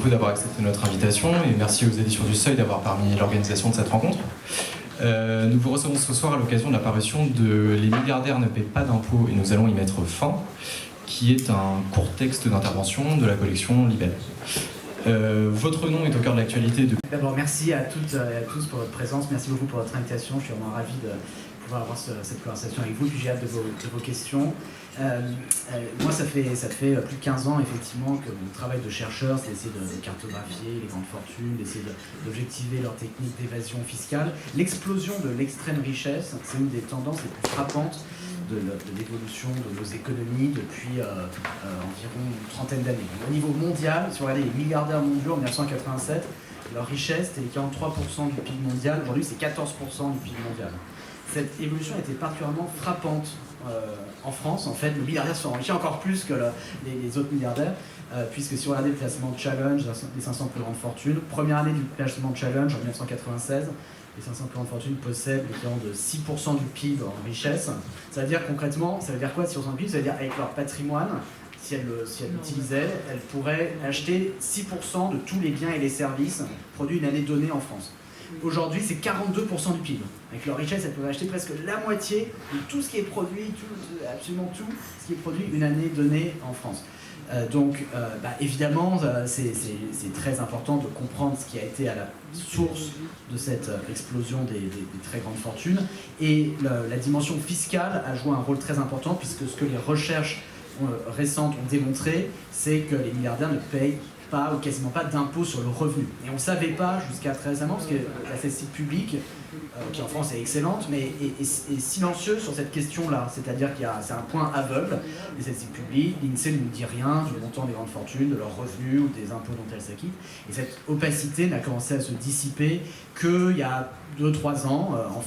beaucoup d'avoir accepté notre invitation et merci aux éditions du Seuil d'avoir permis l'organisation de cette rencontre. Nous vous recevons ce soir à l'occasion de la parution de « Les milliardaires ne paient pas d'impôts et nous allons y mettre fin », qui est un court texte d'intervention de la collection Libelle. Votre nom est au cœur de l'actualité. D'abord, merci à toutes et à tous pour votre présence, merci beaucoup pour votre invitation, je suis vraiment ravi de pouvoir avoir cette conversation avec vous, puis j'ai hâte de vos questions. Moi, ça fait plus de 15 ans, effectivement, que mon travail de chercheur, c'est d'essayer de cartographier les grandes fortunes, d'essayer d'objectiver leurs techniques d'évasion fiscale. L'explosion de l'extrême richesse, c'est une des tendances les plus frappantes de l'évolution de nos économies depuis environ une trentaine d'années. Au niveau mondial, si vous regardez les milliardaires mondiaux en 1987, leur richesse était l'équivalent de 3% du PIB mondial. Aujourd'hui, c'est 14% du PIB mondial. Cette évolution était particulièrement frappante en France. En fait, les milliardaires sont enrichis encore plus que les autres milliardaires, puisque si vous regardez le classement Challenge des 500 plus grandes fortunes, première année du classement Challenge en 1996, les 500 plus grandes fortunes possèdent l'équivalent de 6% du PIB en richesse. Ça veut dire concrètement, ça veut dire quoi 6% du PIB? Ça veut dire avec leur patrimoine, si elles l'utilisaient, elles pourraient acheter 6% de tous les biens et les services produits une année donnée en France. Aujourd'hui, c'est 42% du PIB. Avec leur richesse, elles peuvent acheter presque la moitié de tout ce qui est produit, absolument tout ce qui est produit une année donnée en France. Évidemment, c'est très important de comprendre ce qui a été à la source de cette explosion des très grandes fortunes. Et la dimension fiscale a joué un rôle très important, puisque ce que les recherches récentes ont démontré, c'est que les milliardaires ne payent pas ou quasiment pas d'impôt sur le revenu. Et on ne savait pas jusqu'à très récemment, parce que la statistique publique, qui en France est excellente, mais est silencieuse sur cette question-là. C'est-à-dire qu'il c'est un point aveugle des statistiques publiques. L'INSEE ne nous dit rien du montant des grandes fortunes, de leurs revenus ou des impôts dont elles s'acquittent. Et cette opacité n'a commencé à se dissiper qu'il y a 2-3 ans,